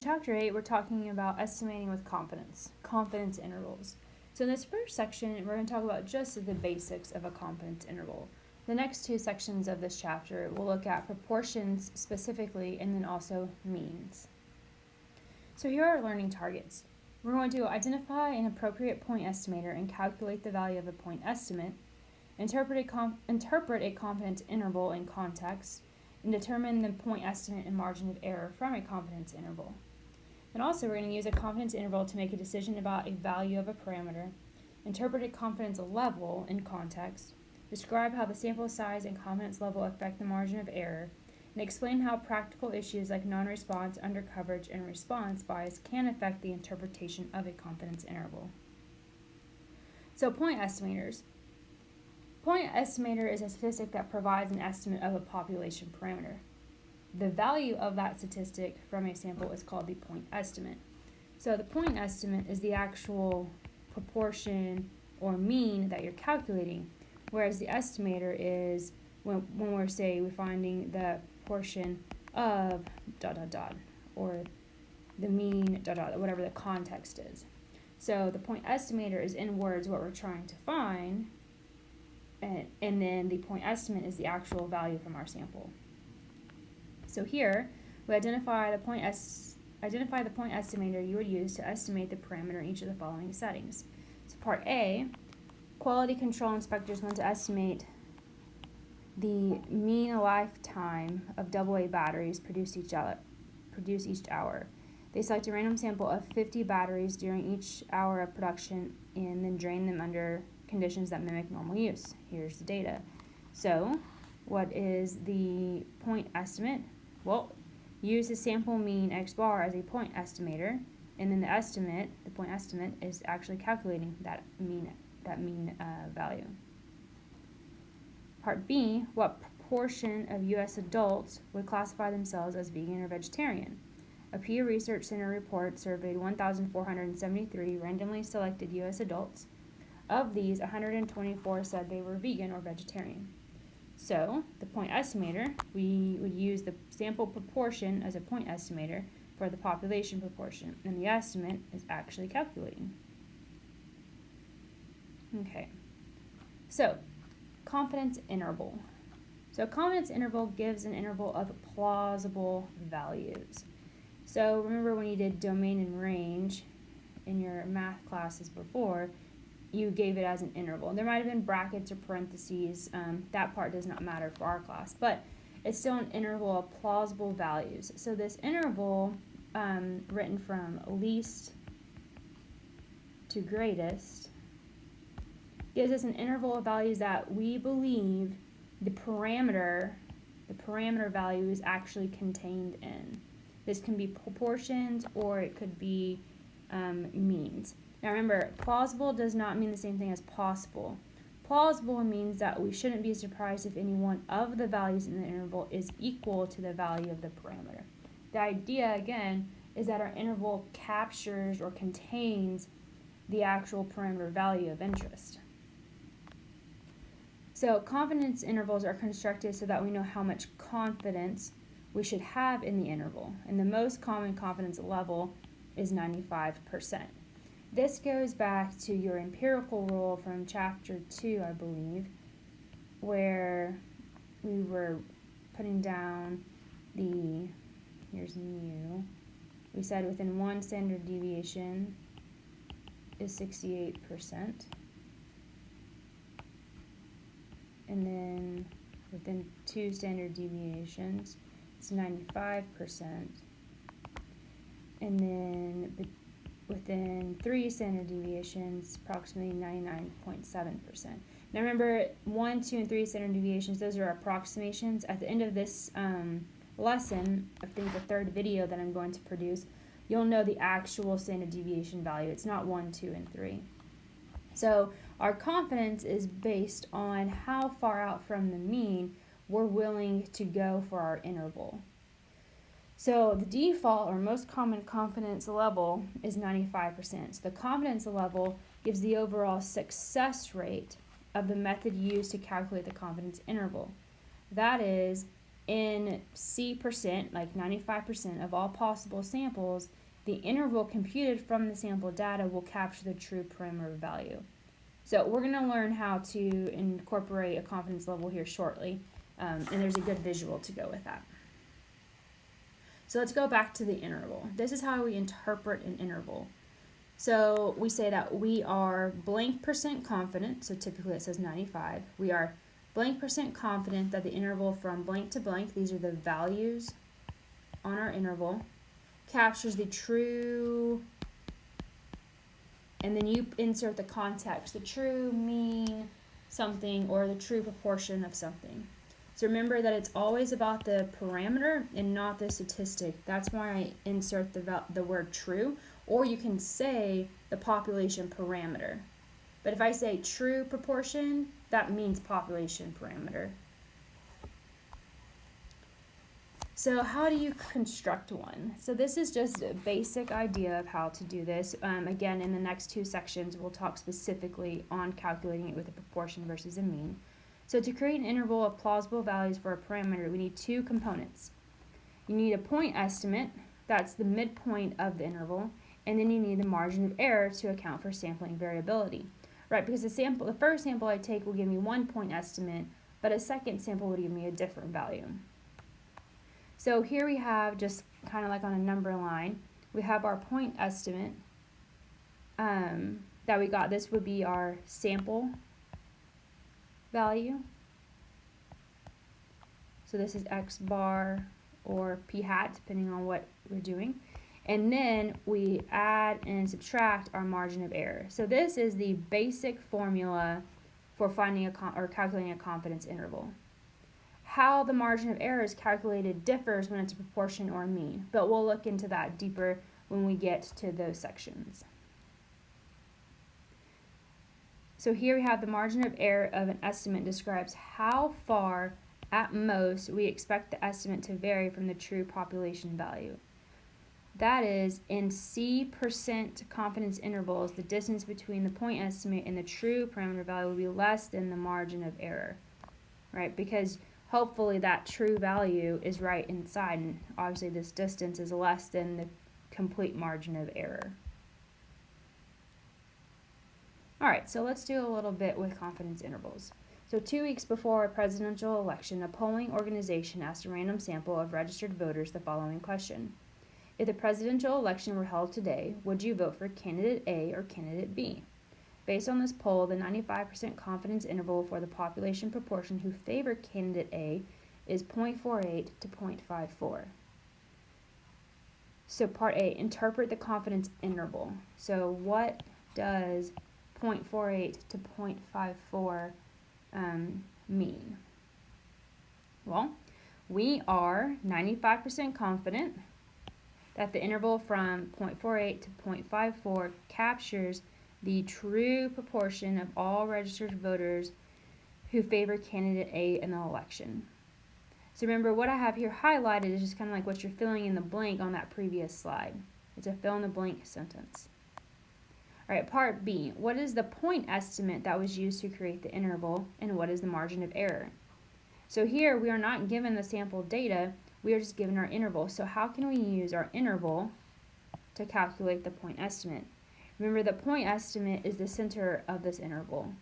Chapter 8, we're talking about estimating with confidence intervals. So in this first section, we're going to talk about just the basics of a confidence interval. The next two sections of this chapter will look at proportions specifically and then also means. So here are our learning targets. We're going to identify an appropriate point estimator and calculate the value of a point estimate, interpret a confidence interval in context, and determine the point estimate and margin of error from a confidence interval. And also, we're going to use a confidence interval to make a decision about a value of a parameter, interpret a confidence level in context, describe how the sample size and confidence level affect the margin of error, and explain how practical issues like non-response, undercoverage, and response bias can affect the interpretation of a confidence interval. So, point estimators. Point estimator is a statistic that provides an estimate of a population parameter. The value of that statistic from a sample is called the point estimate. So the point estimate is the actual proportion or mean that you're calculating, whereas the estimator is when we're finding the portion of ... or the mean ... whatever the context is. So the point estimator is, in words, what we're trying to find, and then the point estimate is the actual value from our sample. So here, we identify the point estimator you would use to estimate the parameter in each of the following settings. So part A, quality control inspectors want to estimate the mean lifetime of AA batteries produced each hour. They select a random sample of 50 batteries during each hour of production and then drain them under conditions that mimic normal use. Here's the data. So, what is the point estimate? Well, use the sample mean x bar as a point estimator, and then the point estimate, is actually calculating that mean value. Part B, what proportion of U.S. adults would classify themselves as vegan or vegetarian? A Pew Research Center report surveyed 1,473 randomly selected U.S. adults. Of these, 124 said they were vegan or vegetarian. So, the point estimator, we would use the sample proportion as a point estimator for the population proportion, and the estimate is actually calculating. Okay, so confidence interval. So, confidence interval gives an interval of plausible values. So, remember when you did domain and range in your math classes before, you gave it as an interval. There might have been brackets or parentheses. That part does not matter for our class, but it's still an interval of plausible values. So this interval, written from least to greatest, gives us an interval of values that we believe the parameter value is actually contained in. This can be proportions or it could be means. Now remember, plausible does not mean the same thing as possible. Plausible means that we shouldn't be surprised if any one of the values in the interval is equal to the value of the parameter. The idea, again, is that our interval captures or contains the actual parameter value of interest. So confidence intervals are constructed so that we know how much confidence we should have in the interval. And the most common confidence level is 95%. This goes back to your empirical rule from chapter 2, I believe, where we were putting down here's mu. We said within one standard deviation is 68%. And then within 2 standard deviations, it's 95%. And then within 3 standard deviations, approximately 99.7%. Now remember, 1, 2, and 3 standard deviations, those are approximations. At the end of this lesson, I think the third video that I'm going to produce, you'll know the actual standard deviation value. It's not 1, 2, and 3. So our confidence is based on how far out from the mean we're willing to go for our interval. So the default or most common confidence level is 95%. So the confidence level gives the overall success rate of the method used to calculate the confidence interval. That is in C percent, like 95% of all possible samples, the interval computed from the sample data will capture the true parameter value. So we're going to learn how to incorporate a confidence level here shortly, and there's a good visual to go with that. So let's go back to the interval. This is how we interpret an interval. So we say that we are blank percent confident, so typically it says 95. We are blank percent confident that the interval from blank to blank, these are the values on our interval, captures the true, and then you insert the context, the true mean something or the true proportion of something. So remember that it's always about the parameter and not the statistic. That's why I insert the word true, or you can say the population parameter. But if I say true proportion, that means population parameter. So how do you construct one? So this is just a basic idea of how to do this. Again, in the next two sections, we'll talk specifically on calculating it with a proportion versus a mean. So to create an interval of plausible values for a parameter, we need two components. You need a point estimate, that's the midpoint of the interval, and then you need the margin of error to account for sampling variability. Right, because the first sample I take will give me 1 point estimate, but a second sample would give me a different value. So here we have, just kind of like on a number line, we have our point estimate that we got. This would be our sample value. So this is x bar or p hat, depending on what we're doing. And then we add and subtract our margin of error. So this is the basic formula for finding or calculating a confidence interval. How the margin of error is calculated differs when it's a proportion or a mean, but we'll look into that deeper when we get to those sections. So here we have the margin of error of an estimate describes how far at most we expect the estimate to vary from the true population value. That is, in C percent confidence intervals, the distance between the point estimate and the true parameter value will be less than the margin of error, right? Because hopefully that true value is right inside, and obviously this distance is less than the complete margin of error. All right, so let's do a little bit with confidence intervals. So 2 weeks before a presidential election, a polling organization asked a random sample of registered voters the following question. If the presidential election were held today, would you vote for candidate A or candidate B? Based on this poll, the 95% confidence interval for the population proportion who favor candidate A is 0.48 to 0.54. So part A, interpret the confidence interval. So what does 0.48 to 0.54 mean? Well, we are 95% confident that the interval from 0.48 to 0.54 captures the true proportion of all registered voters who favor candidate A in the election. So remember, what I have here highlighted is just kind of like what you're filling in the blank on that previous slide. It's a fill in the blank sentence. All right, part B. What is the point estimate that was used to create the interval, and what is the margin of error? So here we are not given the sample data, we are just given our interval. So how can we use our interval to calculate the point estimate? Remember, the point estimate is the center of this interval,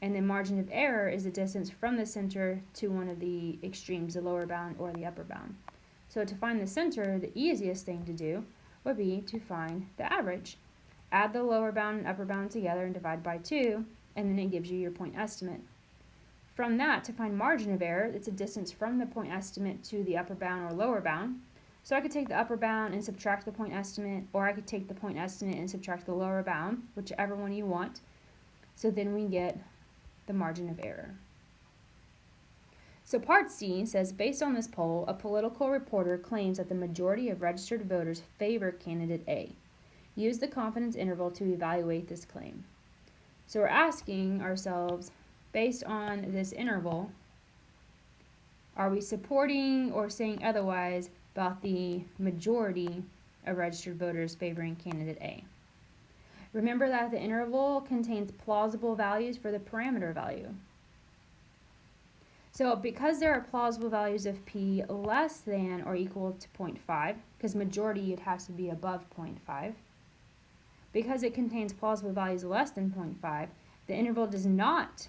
and the margin of error is the distance from the center to one of the extremes, the lower bound or the upper bound. So to find the center, the easiest thing to do would be to find the average. Add the lower bound and upper bound together and divide by 2, and then it gives you your point estimate. From that, to find margin of error, it's a distance from the point estimate to the upper bound or lower bound. So I could take the upper bound and subtract the point estimate, or I could take the point estimate and subtract the lower bound, whichever one you want. So then we get the margin of error. So part C says, based on this poll, a political reporter claims that the majority of registered voters favor candidate A. Use the confidence interval to evaluate this claim. So we're asking ourselves, based on this interval, are we supporting or saying otherwise about the majority of registered voters favoring candidate A? Remember that the interval contains plausible values for the parameter value. So because there are plausible values of p less than or equal to 0.5, because majority it has to be above 0.5, because it contains plausible values less than 0.5, the interval does not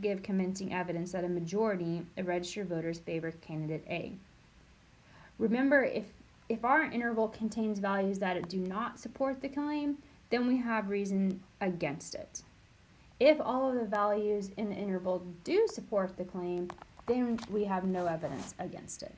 give convincing evidence that a majority of registered voters favor candidate A. Remember, if our interval contains values that do not support the claim, then we have reason against it. If all of the values in the interval do support the claim, then we have no evidence against it.